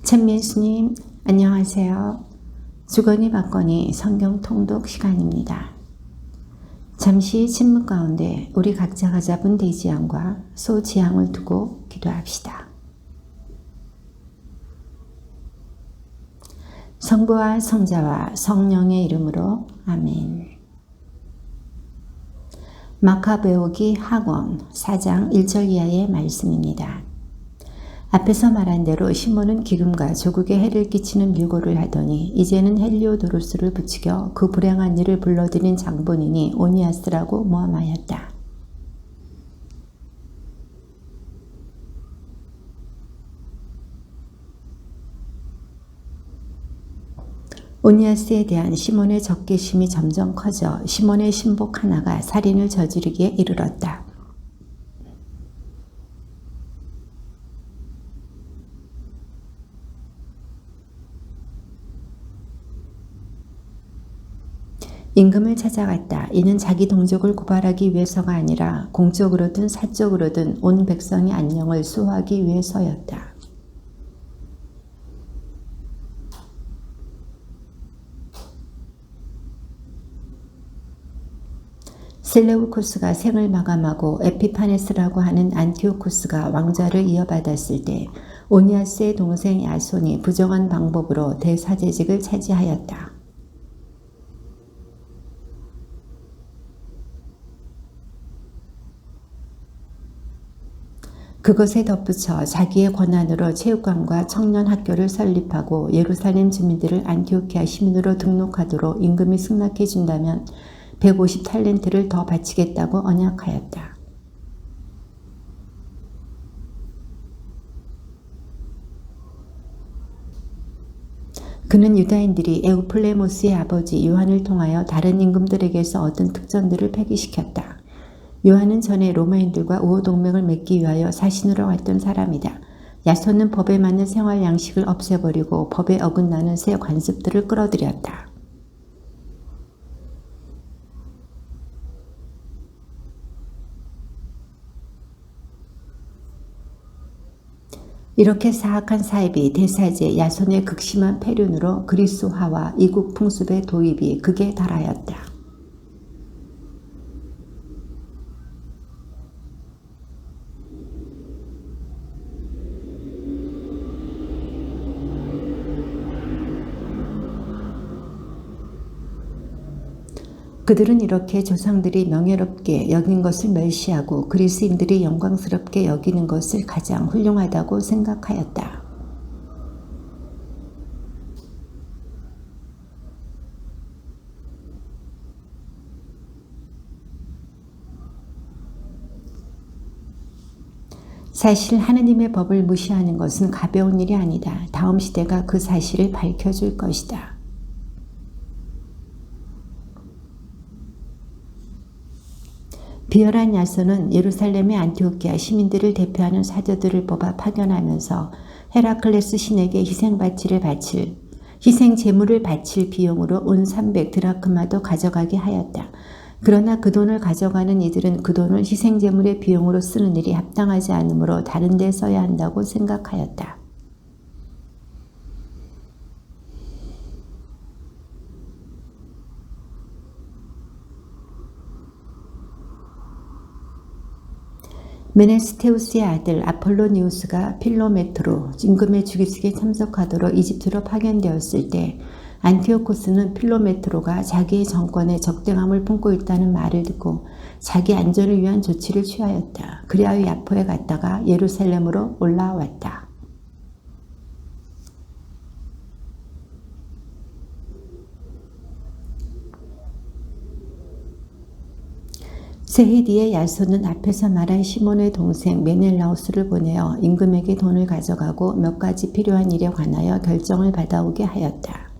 찬민수님, 안녕하세요. 주거니 받거니 성경 통독 시간입니다. 잠시 침묵 가운데 우리 각자가 잡은 대지향과 소지향을 두고 기도합시다. 성부와 성자와 성령의 이름으로 아멘. 마카베오기 학원 4장 1절 이하의 말씀입니다. 앞에서 말한 대로 시몬은 기름과 조국에 해를 끼치는 유고를 하더니 이제는 헬리오도로스를 부추겨 그 불행한 일을 불러들인 장본인이 오니아스라고 모함하였다. 오니아스에 대한 시몬의 적개심이 점점 커져 시몬의 신복 하나가 살인을 저지르기에 이르렀다. 임금을 찾아갔다. 이는 자기 동족을 고발하기 위해서가 아니라 공적으로든 사적으로든 온 백성의 안녕을 수호하기 위해서였다. 셀레우코스가 생을 마감하고 에피파네스라고 하는 안티오코스가 왕좌를 이어받았을 때 오니아스의 동생 야손이 부정한 방법으로 대사제직을 차지하였다. 그것에 덧붙여 자기의 권한으로 체육관과 청년 학교를 설립하고 예루살렘 주민들을 안티오키아 시민으로 등록하도록 임금이 승낙해 준다면 150탈렌트를 더 바치겠다고 언약하였다. 그는 유다인들이 에우플레모스의 아버지 요한을 통하여 다른 임금들에게서 얻은 특전들을 폐기시켰다. 요한은 전에 로마인들과 우호동맹을 맺기 위하여 사신으로 왔던 사람이다. 야손은 법에 맞는 생활 양식을 없애버리고 법에 어긋나는 새 관습들을 끌어들였다. 이렇게 사악한 사입이 대사제 야손의 극심한 폐륜으로 그리스화와 이국 풍습의 도입이 극에 달하였다. 그들은 이렇게 조상들이 명예롭게 여긴 것을 멸시하고 그리스인들이 영광스럽게 여기는 것을 가장 훌륭하다고 생각하였다. 사실 하느님의 법을 무시하는 것은 가벼운 일이 아니다. 다음 시대가 그 사실을 밝혀줄 것이다. 비열한 야손은 예루살렘의 안티오키아 시민들을 대표하는 사저들을 뽑아 파견하면서 헤라클레스 신에게 희생 제물을 바칠 비용으로 온 300드라크마도 가져가게 하였다. 그러나 그 돈을 가져가는 이들은 그 돈을 희생 제물의 비용으로 쓰는 일이 합당하지 않으므로 다른 데 써야 한다고 생각하였다. 메네스테우스의 아들 아폴로니우스가 필로메토로 임금의 죽이식에 참석하도록 이집트로 파견되었을 때 안티오코스는 필로메토로가 자기의 정권에 적대감을 품고 있다는 말을 듣고 자기 안전을 위한 조치를 취하였다. 그리하여 야포에 갔다가 예루살렘으로 올라왔다. 세히디의 야손은 앞에서 말한 시몬의 동생 메넬라우스를 보내어 임금에게 돈을 가져가고 몇 가지 필요한 일에 관하여 결정을 받아오게 하였다.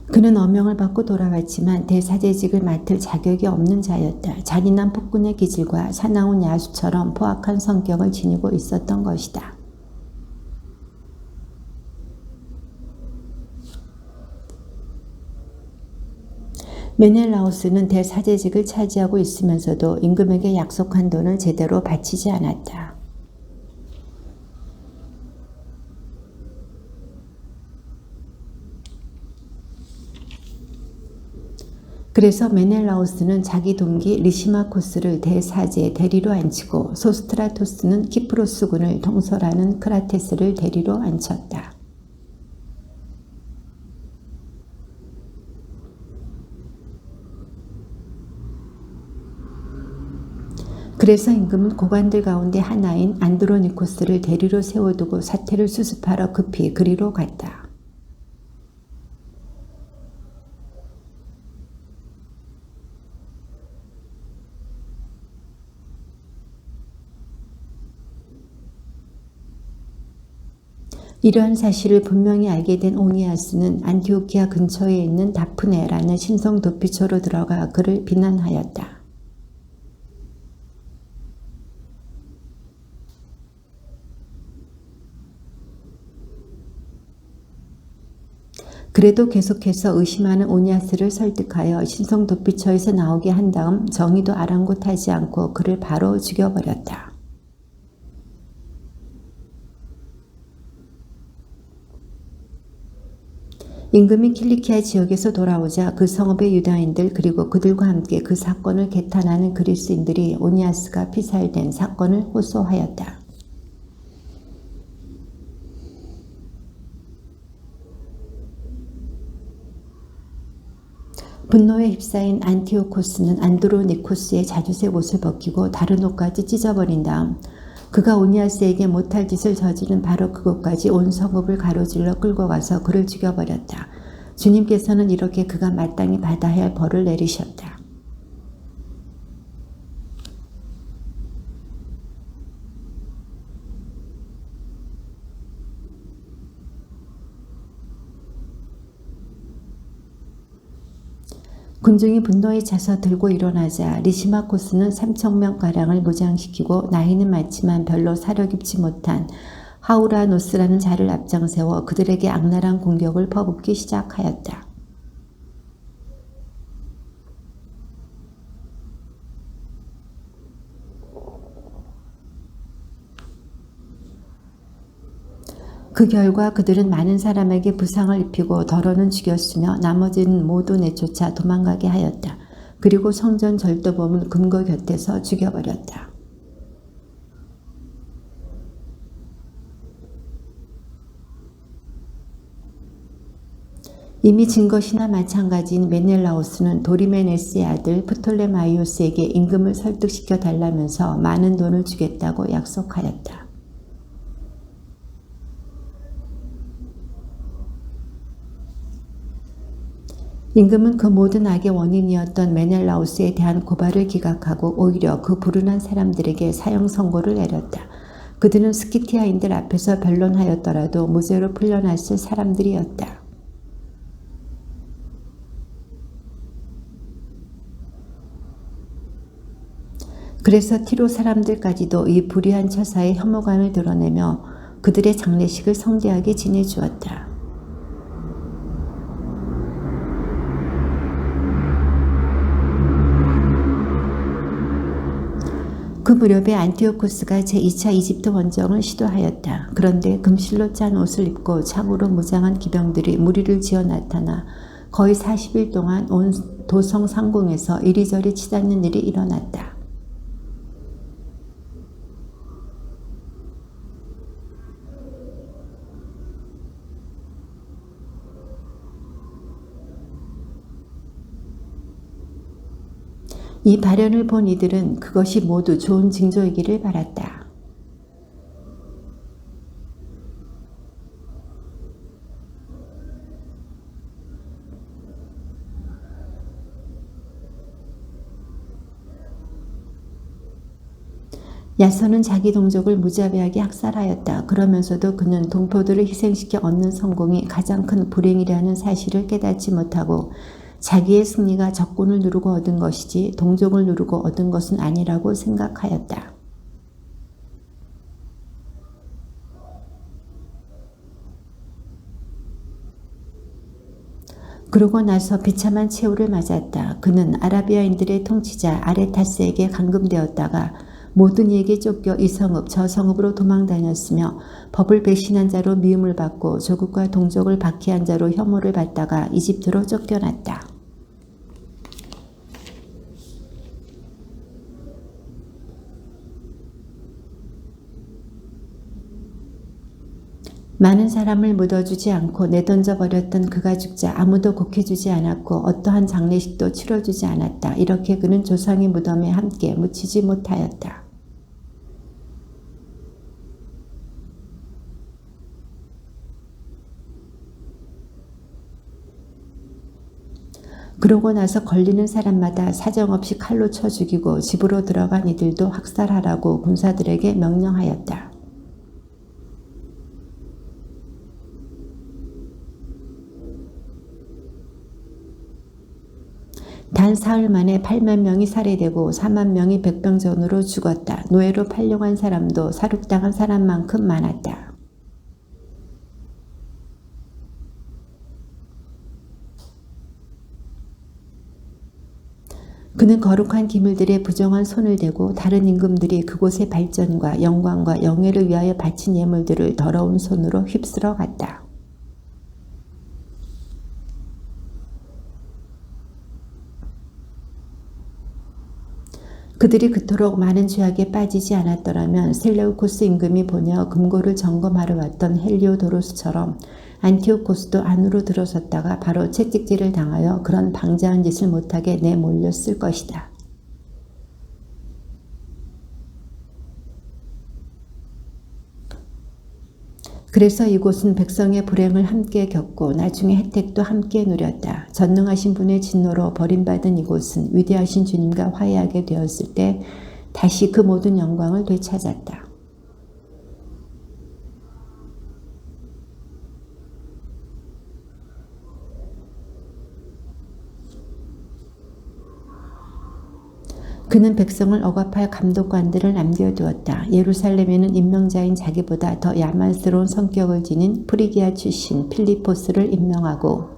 그는 어명을 받고 돌아왔지만 대사제직을 맡을 자격이 없는 자였다. 잔인한 폭군의 기질과 사나운 야수처럼 포악한 성격을 지니고 있었던 것이다. 메넬라우스는 대사제직을 차지하고 있으면서도 임금에게 약속한 돈을 제대로 바치지 않았다. 그래서 메넬라우스는 자기 동기 리시마코스를 대사제에 대리로 앉히고 소스트라토스는 키프로스군을 통솔하는 크라테스를 대리로 앉혔다. 그래서 임금은 고관들 가운데 하나인 안드로니코스를 대리로 세워두고 사태를 수습하러 급히 그리로 갔다. 이러한 사실을 분명히 알게 된 오니아스는 안티오키아 근처에 있는 다프네라는 신성 도피처로 들어가 그를 비난하였다. 그래도 계속해서 의심하는 오니아스를 설득하여 신성 도피처에서 나오게 한 다음 정의도 아랑곳하지 않고 그를 바로 죽여버렸다. 임금이 킬리키아 지역에서 돌아오자 그 성읍의 유다인들 그리고 그들과 함께 그 사건을 개탄하는 그리스인들이 오니아스가 피살된 사건을 호소하였다. 분노에 휩싸인 안티오코스는 안드로니코스의 자주색 옷을 벗기고 다른 옷까지 찢어버린 다음 그가 오니아스에게 못할 짓을 저지른 바로 그곳까지 온 성읍을 가로질러 끌고 가서 그를 죽여버렸다. 주님께서는 이렇게 그가 마땅히 받아야 할 벌을 내리셨다. 군중이 분노에 차서 들고 일어나자 리시마코스는 3,000명가량을 무장시키고 나이는 많지만 별로 사려 깊지 못한 하우라노스라는 자를 앞장세워 그들에게 악랄한 공격을 퍼붓기 시작하였다. 그 결과 그들은 많은 사람에게 부상을 입히고 더러는 죽였으며 나머지는 모두 내쫓아 도망가게 하였다. 그리고 성전 절도범을 금고 곁에서 죽여버렸다. 이미 진 것이나 마찬가지인 메넬라우스는 도리메네스의 아들 프톨레마이오스에게 임금을 설득시켜 달라면서 많은 돈을 주겠다고 약속하였다. 임금은 그 모든 악의 원인이었던 메넬라우스에 대한 고발을 기각하고 오히려 그 불운한 사람들에게 사형 선고를 내렸다. 그들은 스키티아인들 앞에서 변론하였더라도 무죄로 풀려났을 사람들이었다. 그래서 티로 사람들까지도 이 불의한 처사의 혐오감을 드러내며 그들의 장례식을 성대하게 지내주었다. 그 무렵에 안티오코스가 제2차 이집트 원정을 시도하였다. 그런데 금실로 짠 옷을 입고 창으로 무장한 기병들이 무리를 지어 나타나 거의 40일 동안 온 도성 상공에서 이리저리 치닫는 일이 일어났다. 이 발현을 본 이들은 그것이 모두 좋은 징조이기를 바랐다. 야선은 자기 동족을 무자비하게 학살하였다. 그러면서도 그는 동포들을 희생시켜 얻는 성공이 가장 큰 불행이라는 사실을 깨닫지 못하고 자기의 승리가 적군을 누르고 얻은 것이지 동족을 누르고 얻은 것은 아니라고 생각하였다. 그러고 나서 비참한 최후를 맞았다. 그는 아라비아인들의 통치자 아레타스에게 감금되었다가 모든 이에게 쫓겨 이 성읍 저 성읍으로 도망다녔으며 법을 배신한 자로 미움을 받고 조국과 동족을 박해한 자로 혐오를 받다가 이집트로 쫓겨났다. 많은 사람을 묻어주지 않고 내던져 버렸던 그가 죽자 아무도 곡해주지 않았고 어떠한 장례식도 치러주지 않았다. 이렇게 그는 조상의 무덤에 함께 묻히지 못하였다. 그러고 나서 걸리는 사람마다 사정없이 칼로 쳐 죽이고 집으로 들어간 이들도 학살하라고 군사들에게 명령하였다. 단 사흘 만에 8만 명이 살해되고 4만 명이 백병전으로 죽었다. 노예로 팔려간 사람도 살육당한 사람만큼 많았다. 그는 거룩한 기물들의 부정한 손을 대고 다른 임금들이 그곳의 발전과 영광과 영예를 위하여 바친 예물들을 더러운 손으로 휩쓸어 갔다. 그들이 그토록 많은 죄악에 빠지지 않았더라면 셀레우코스 임금이 보내어 금고를 점검하러 왔던 헬리오도로스처럼 안티오코스도 안으로 들어섰다가 바로 채찍질을 당하여 그런 방자한 짓을 못하게 내몰렸을 것이다. 그래서 이곳은 백성의 불행을 함께 겪고 나중에 혜택도 함께 누렸다. 전능하신 분의 진노로 버림받은 이곳은 위대하신 주님과 화해하게 되었을 때 다시 그 모든 영광을 되찾았다. 그는 백성을 억압할 감독관들을 남겨두었다. 예루살렘에는 임명자인 자기보다 더 야만스러운 성격을 지닌 프리기아 출신 필리포스를 임명하고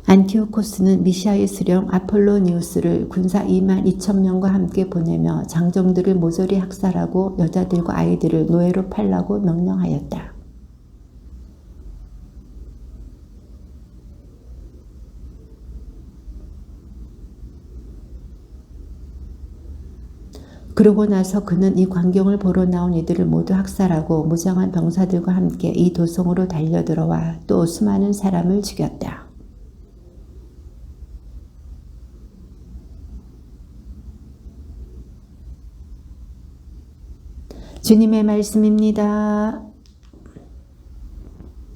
안티오코스는 미시아의 수령 아폴로니우스를 군사 2만 2천 명과 함께 보내며 장정들을 모조리 학살하고 여자들과 아이들을 노예로 팔라고 명령하였다. 그러고 나서 그는 이 광경을 보러 나온 이들을 모두 학살하고 무장한 병사들과 함께 이 도성으로 달려들어와 또 수많은 사람을 죽였다. 주님의 말씀입니다.